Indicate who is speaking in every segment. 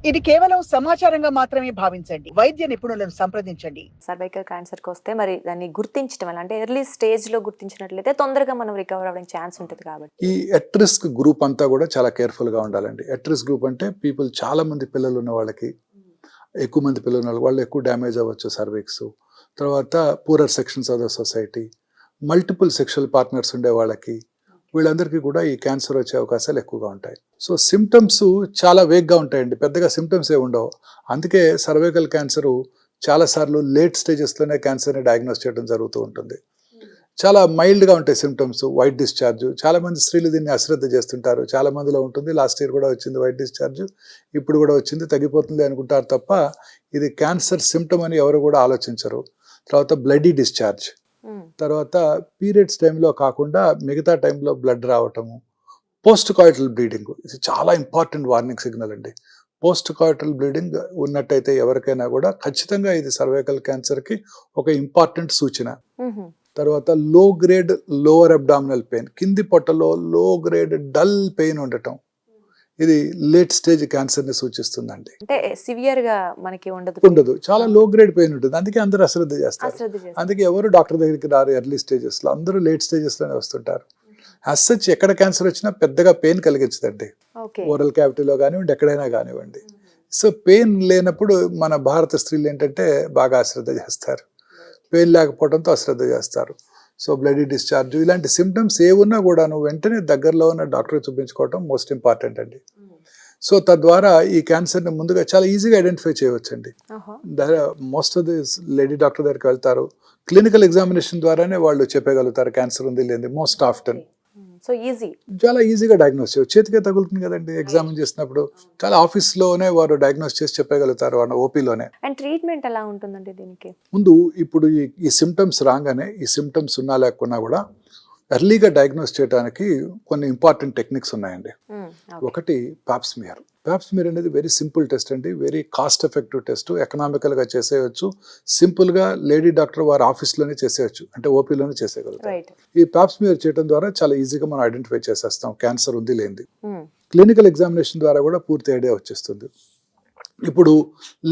Speaker 1: ఇది కేవలం సమాచారంగా మాత్రమే భావించండి. వైద్య నిపుణులను సంప్రదించండి.
Speaker 2: సర్వైకల్ క్యాన్సర్కి వస్తే మరి దాన్ని గుర్తించడం వల్ల, అంటే ఎర్లీ స్టేజ్లో గుర్తించినట్లయితే తొందరగా మనం రికవర్ అవ్వడానికి ఛాన్స్ ఉంటుంది కాబట్టి.
Speaker 3: ఈ ఎట్ రిస్క్ గ్రూప్ అంతా కూడా చాలా కేర్ఫుల్గా ఉండాలండి. ఎట్ రిస్క్ గ్రూప్ అంటే పీపుల్ చాలా మంది పిల్లలు ఉన్న వాళ్ళకి, ఎక్కువ మంది పిల్లలు ఉన్న వాళ్ళు ఎక్కువ డ్యామేజ్ అవ్వచ్చు సర్విక్స్. తర్వాత poorer sections of the society, multiple sexual partners ఉండే వాళ్ళకి, వీళ్ళందరికీ కూడా ఈ క్యాన్సర్ వచ్చే అవకాశాలు ఎక్కువగా ఉంటాయి. సో సిమ్టమ్స్ చాలా వేగ్గా ఉంటాయండి, పెద్దగా సిమ్టమ్స్ ఏ ఉండవు. అందుకే సర్వైకల్ క్యాన్సరు చాలాసార్లు లేట్ స్టేజెస్లోనే క్యాన్సర్ని డయాగ్నోస్ చేయడం జరుగుతూ ఉంటుంది. చాలా మైల్డ్గా ఉంటాయి సిమ్టమ్స్. వైట్ డిశ్చార్జ్, చాలామంది స్త్రీలు దీన్ని అశ్రద్ధ చేస్తుంటారు. చాలా మందిలో ఉంటుంది. లాస్ట్ ఇయర్ కూడా వచ్చింది వైట్ డిశ్చార్జ్, ఇప్పుడు కూడా వచ్చింది, తగ్గిపోతుంది అనుకుంటారు తప్ప ఇది క్యాన్సర్ సిమ్టమ్ అని ఎవరు కూడా ఆలోచించరు. తర్వాత బ్లడీ డిశ్చార్జ్, తర్వాత పీరియడ్స్ టైంలో కాకుండా మిగతా టైంలో బ్లడ్ రావటము, పోస్ట్ కాయిటల్ బ్లీడింగ్, ఇది చాలా ఇంపార్టెంట్ వార్నింగ్ సిగ్నల్ అండి. పోస్ట్ కాయిటల్ బ్లీడింగ్ ఉన్నట్టయితే ఎవరికైనా కూడా ఖచ్చితంగా ఇది సర్వైకల్ క్యాన్సర్కి ఒక ఇంపార్టెంట్ సూచన. తర్వాత లో గ్రేడ్ లోవర్ అబ్డామినల్ పెయిన్, కింది పొట్టలో లో గ్రేడ్ డల్ పెయిన్ ఉండటం, ఇది లేట్ స్టేజ్ క్యాన్సర్ని సూచిస్తుందండి.
Speaker 2: అంటే సివియర్ గా మనకి ఉండదు,
Speaker 3: చాలా లో గ్రేడ్ పెయిన్ ఉంటుంది. అందుకే అందరూ అశ్రద్ధ చేస్తారు. అందుకే ఎవరు డాక్టర్ దగ్గరికి రారు ఎర్లీ స్టేజెస్లో, అందరూ లేట్ స్టేజెస్లోనే వస్తుంటారు. యాజ్ సచ్ ఎక్కడ క్యాన్సర్ వచ్చినా పెద్దగా పెయిన్ కలిగించదండి, ఓరల్ క్యావిటీలో కానివ్వండి, ఎక్కడైనా కానివ్వండి. సో పెయిన్ లేనప్పుడు మన భారత స్త్రీలు ఏంటంటే బాగా అశ్రద్ధ చేస్తారు, పెయిన్ లేకపోవడంతో అశ్రద్ధ చేస్తారు. సో బ్లడీ డిశ్చార్జ్, ఇలాంటి సిమ్టమ్స్ ఏ ఉన్నా కూడా నువ్వు వెంటనే దగ్గరలో ఉన్న డాక్టర్ చూపించుకోవడం మోస్ట్ ఇంపార్టెంట్ అండి. సో తద్వారా ఈ క్యాన్సర్ని ముందుగా చాలా ఈజీగా ఐడెంటిఫై చేయవచ్చండి. Most of the lady doctor దగ్గరికి వెళ్తారు, క్లినికల్ ఎగ్జామినేషన్ ద్వారానే వాళ్ళు చెప్పగలుగుతారు క్యాన్సర్ ఉంది లేదు. మోస్ట్ ఆఫ్టన్
Speaker 2: సో ఈజీ,
Speaker 3: చాలా ఈజీగా డయాగ్నోస్ చేయవచ్చు, చేతికే తగులుతుంది కదండి ఎగ్జామిన్ చేసినప్పుడు. చాలా ఆఫీస్లోనే వారు డయాగ్నోస్ చేసి చెప్పగలుగుతారు వాళ్ళ ఓపీలోనే.
Speaker 2: అండ్ ట్రీట్మెంట్ ఎలా ఉంటుందండి దీనికి?
Speaker 3: ముందు ఇప్పుడు ఈ సిమ్టమ్స్ రాగానే, ఈ సిమ్టమ్స్ ఉన్నా లేకున్నా కూడా ఎర్లీగా డయాగ్నోస్ చేయడానికి కొన్ని ఇంపార్టెంట్ టెక్నిక్స్ ఉన్నాయండి. ఒకటి పాప్స్మియర్. పాప్స్మియర్ అనేది వెరీ సింపుల్ టెస్ట్ అండి, వెరీ కాస్ట్ ఎఫెక్టివ్ టెస్ట్, ఎకనామికల్గా చేసేయచ్చు, సింపుల్గా లేడీ డాక్టర్ వారి ఆఫీస్లోనే చేసేయచ్చు, అంటే ఓపీలోనే చేసేయగలుగుతారు. ఈ పాప్స్మియర్ చేయడం ద్వారా చాలా ఈజీగా మనం ఐడెంటిఫై చేసేస్తాం క్యాన్సర్ ఉంది లేనిది. క్లినికల్ ఎగ్జామినేషన్ ద్వారా కూడా పూర్తి ఐడియా వచ్చేస్తుంది. ఇప్పుడు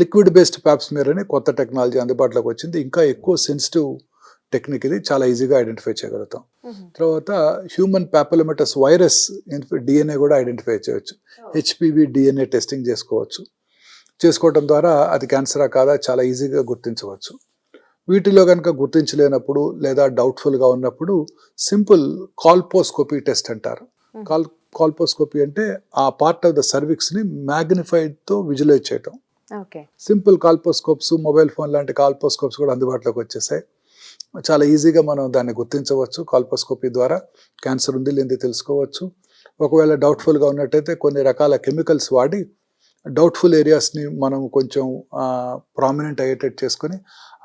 Speaker 3: లిక్విడ్ బేస్డ్ పాప్స్మియర్ అనే కొత్త టెక్నాలజీ అందుబాటులోకి వచ్చింది, ఇంకా ఎక్కువ సెన్సిటివ్ టెక్నిక్, ఇది చాలా ఈజీగా ఐడెంటిఫై చేయగలుగుతాం. తర్వాత హ్యూమన్ పాపిలోమేటస్ వైరస్ డిఎన్ఏ కూడా ఐడెంటిఫై చేయవచ్చు, హెచ్పివి డిఎన్ఏ టెస్టింగ్ చేసుకోవడం ద్వారా అది క్యాన్సరా కాదా చాలా ఈజీగా గుర్తించవచ్చు. వీటిలో కనుక గుర్తించలేనప్పుడు లేదా డౌట్ఫుల్గా ఉన్నప్పుడు సింపుల్ కాల్పోస్కోపీ టెస్ట్ అంటారు. కాల్పోస్కోపీ అంటే ఆ పార్ట్ ఆఫ్ ద సర్విక్స్ని మ్యాగ్నిఫైడ్తో విజువలైజ్ చేయటం. సింపుల్ కాల్పోస్కోప్స్, మొబైల్ ఫోన్ లాంటి కాల్పోస్కోప్స్ కూడా అందుబాటులోకి వచ్చేసాయి. చాలా ఈజీగా మనం దాన్ని గుర్తించవచ్చు. కాల్పోస్కోపీ ద్వారా క్యాన్సర్ ఉంది లేనిది తెలుసుకోవచ్చు. ఒకవేళ డౌట్ఫుల్గా ఉన్నట్టయితే కొన్ని రకాల కెమికల్స్ వాడి డౌట్ఫుల్ ఏరియాస్ని మనం కొంచెం ప్రామినెంట్ అయ్యేటట్టు చేసుకొని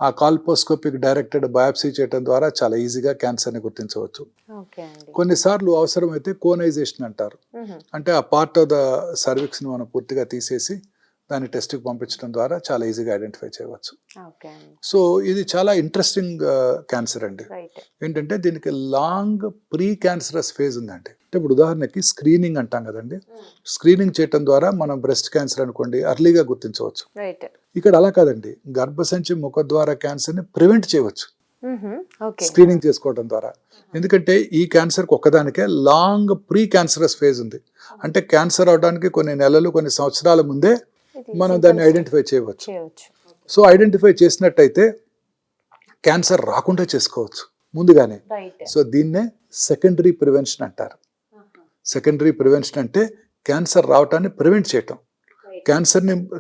Speaker 3: ఆ కాల్పోస్కోపిక్ డైరెక్టెడ్ బయాప్సీ చేయడం ద్వారా చాలా ఈజీగా క్యాన్సర్ని గుర్తించవచ్చు. కొన్నిసార్లు అవసరమైతే కోనైజేషన్ అంటారు, అంటే ఆ పార్ట్ ఆఫ్ ద సర్విక్స్ని మనం పూర్తిగా తీసేసి దాన్ని టెస్ట్కి పంపించడం ద్వారా చాలా ఈజీగా ఐడెంటిఫై చేయవచ్చు. సో ఇది చాలా ఇంట్రెస్టింగ్ క్యాన్సర్ అండి. ఏంటంటే దీనికి లాంగ్ ప్రీ క్యాన్సరస్ ఫేజ్ ఉందండి. అంటే ఇప్పుడు ఉదాహరణకి స్క్రీనింగ్ అంటాం కదండి, స్క్రీనింగ్ చేయడం ద్వారా మనం బ్రెస్ట్ క్యాన్సర్ అనుకోండి అర్లీగా గుర్తించవచ్చు. ఇక్కడ అలా కాదండి, గర్భసంచి ముఖద్వార క్యాన్సర్ని ప్రివెంట్ చేయవచ్చు స్క్రీనింగ్ చేసుకోవడం ద్వారా. ఎందుకంటే ఈ క్యాన్సర్కి ఒక్కదానికే లాంగ్ ప్రీ క్యాన్సరస్ ఫేజ్ ఉంది. అంటే క్యాన్సర్ అవడానికి కొన్ని నెలలు, కొన్ని సంవత్సరాల ముందే మనం దాన్ని ఐడెంటిఫై చేయవచ్చు. సో ఐడెంటిఫై చేసినట్టయితే క్యాన్సర్ రాకుండా చేసుకోవచ్చు ముందుగానే. సో దీన్నే సెకండరీ ప్రివెన్షన్ అంటారు. సెకండరీ ప్రివెన్షన్ అంటే క్యాన్సర్ రావటాన్ని ప్రివెంట్ చేయటం.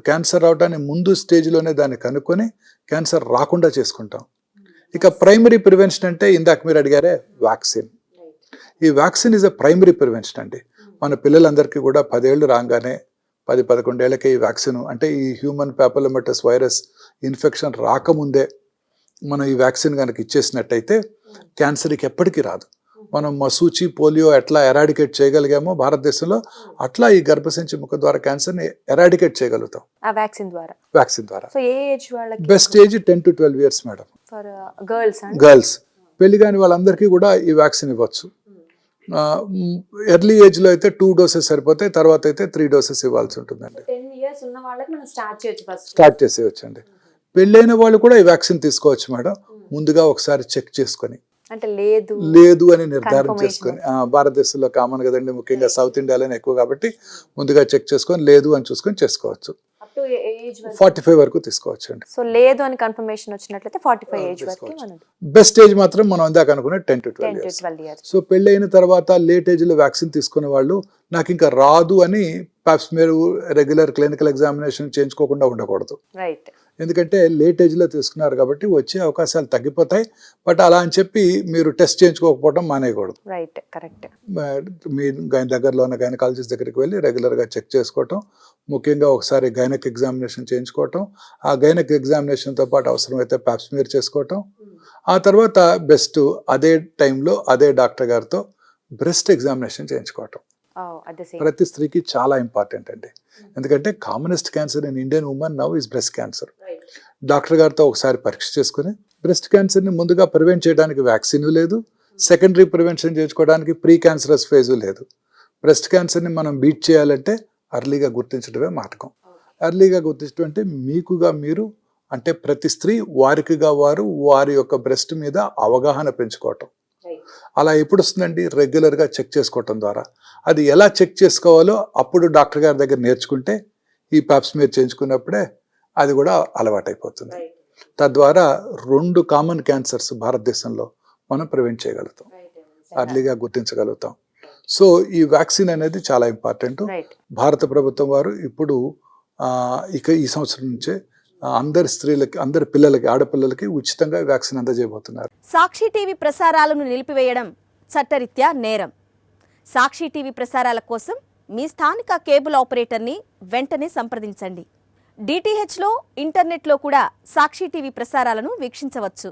Speaker 3: క్యాన్సర్ రావటాన్ని ముందు స్టేజ్లోనే దాన్ని కనుక్కొని క్యాన్సర్ రాకుండా చేసుకుంటాం. ఇక ప్రైమరీ ప్రివెన్షన్ అంటే ఇందాక మీరు అడిగారే వ్యాక్సిన్. ఈ vaccine is a primary prevention అండి. మన పిల్లలందరికీ కూడా 10 ఏళ్ళు రాగానే 10-11 ఏళ్ళకే ఈ వ్యాక్సిన్, అంటే ఈ హ్యూమన్ పాపిలోమేటస్ వైరస్ ఇన్ఫెక్షన్ రాకముందే మనం ఈ వ్యాక్సిన్ కనుక ఇచ్చేసినట్టయితే క్యాన్సర్కి ఎప్పటికీ రాదు. మనం మసూచి, పోలియో ఎట్లా ఎరాడికేట్ చేయగలిగామో భారతదేశంలో, అట్లా ఈ గర్భసంచి ముఖద్వార క్యాన్సర్ని ఎరాడికేట్ చేయగలుగుతాం వ్యాక్సిన్ ద్వారా. Best age 10 to 12 years madam. Girls పెళ్లి కాని వాళ్ళందరికీ కూడా ఈ వ్యాక్సిన్ ఇవ్వచ్చు. ఎర్లీ ఏజ్లో అయితే 2 doses సరిపోతాయి, తర్వాత అయితే 3 doses ఇవ్వాల్సి ఉంటుందండి.
Speaker 2: ఇయర్స్ ఉన్న వాళ్ళకి మనం స్టార్ట్ చేయొచ్చు ఫస్ట్.
Speaker 3: స్టార్ట్ చేసేయచ్చండి. పెళ్ళైన వాళ్ళు కూడా ఈ వ్యాక్సిన్ తీసుకోవచ్చు మేడం, ముందుగా ఒకసారి చెక్ చేసుకొని.
Speaker 2: అంటే లేదు
Speaker 3: లేదు అని నిర్ధారణ
Speaker 2: Confirmation.
Speaker 3: చేసుకొని, భారతదేశంలో కామన్ కదండి, ముఖ్యంగా సౌత్ ఇండియాలోనే ఎక్కువ కాబట్టి ముందుగా చెక్ చేసుకొని లేదు అని చూసుకొని చేసుకోవచ్చు.
Speaker 2: అప్ టు ఏజ్
Speaker 3: 45 వరకు తీసుకోవచ్చు అండి.
Speaker 2: సో లేదు అని కన్ఫర్మేషన్ వచ్చినట్లయితే 45 ఏజ్ వరకు మనం
Speaker 3: బెస్ట్ ఏజ్ మాత్రం మనం ఇందాక అనుకున్న 10 to 12
Speaker 2: 10 to
Speaker 3: years.
Speaker 2: 12 years.
Speaker 3: So పెళ్ళైన తర్వాత లేట్ ఏజ్ లో వ్యాక్సిన్ తీసుకునే వాళ్ళు నాకు ఇంకా రాదు అని పాప్స్మియర్ రెగ్యులర్ క్లినికల్ ఎగ్జామినేషన్ చేయించుకోకుండా ఉండకూడదు.
Speaker 2: రైట్.
Speaker 3: ఎందుకంటే లేట్ ఏజ్లో తీసుకున్నారు కాబట్టి వచ్చే అవకాశాలు తగ్గిపోతాయి. బట్ అలా అని చెప్పి మీరు టెస్ట్ చేయించుకోకపోవడం మానేయకూడదు.
Speaker 2: Right, correct.
Speaker 3: మీ దగ్గరలో ఉన్న గైనకాలజిస్ట్ దగ్గరికి వెళ్ళి రెగ్యులర్గా చెక్ చేసుకోవటం, ముఖ్యంగా ఒకసారి గైనక్ ఎగ్జామినేషన్ చేయించుకోవటం, ఆ గైనక్ ఎగ్జామినేషన్తో పాటు అవసరమైతే పాప్స్మియర్ చేసుకోవటం, ఆ తర్వాత బెస్ట్ అదే టైంలో అదే డాక్టర్ గారితో బ్రెస్ట్ ఎగ్జామినేషన్ చేయించుకోవటం. ప్రతి స్త్రీకి చాలా ఇంపార్టెంట్ అండి. ఎందుకంటే commonest cancer in Indian women now is breast cancer. Doctor గారితో ఒకసారి పరీక్ష చేసుకుని బ్రెస్ట్ క్యాన్సర్ని ముందుగా ప్రివెంట్ చేయడానికి వ్యాక్సిన్ లేదు, సెకండరీ ప్రివెన్షన్ చేసుకోవడానికి ప్రీ క్యాన్సరస్ ఫేజు లేదు. బ్రెస్ట్ క్యాన్సర్ని మనం బీట్ చేయాలంటే అర్లీగా గుర్తించడమే మార్గం. అర్లీగా గుర్తించడం అంటే మీకుగా మీరు, అంటే ప్రతి స్త్రీ వారికిగా వారు వారి యొక్క బ్రెస్ట్ మీద అవగాహన పెంచుకోవటం. అలా ఎప్పుడు వస్తుందండి? రెగ్యులర్గా చెక్ చేసుకోవటం ద్వారా. అది ఎలా చెక్ చేసుకోవాలో అప్పుడు డాక్టర్ గారి దగ్గర నేర్చుకుంటే ఈ పాప్స్మియర్ చేయించుకున్నప్పుడే అది కూడా అలవాటైపోతుంది. తద్వారా 2 కామన్ క్యాన్సర్స్ భారతదేశంలో మనం ప్రివెంట్ చేయగలుగుతాం, అర్లీగా గుర్తించగలుగుతాం. సో ఈ వ్యాక్సిన్ అనేది చాలా ఇంపార్టెంట్. భారత ప్రభుత్వం వారు ఇప్పుడు ఇక ఈ సంవత్సరం నుంచే అందరి స్త్రీలకి, అందరి పిల్లలకి, ఆడపిల్లలకి ఉచితంగా వ్యాక్సిన్ అందజేయబోతున్నారు.
Speaker 4: సాక్షి టీవీ ప్రసారాలను నిలిపివేయడం చట్టరీత్యా నేరం. సాక్షి టీవీ ప్రసారాల కోసం మీ స్థానిక కేబుల్ ఆపరేటర్ని వెంటనే సంప్రదించండి. డిటిహెచ్లో, ఇంటర్నెట్లో కూడా సాక్షి టీవీ ప్రసారాలను వీక్షించవచ్చు.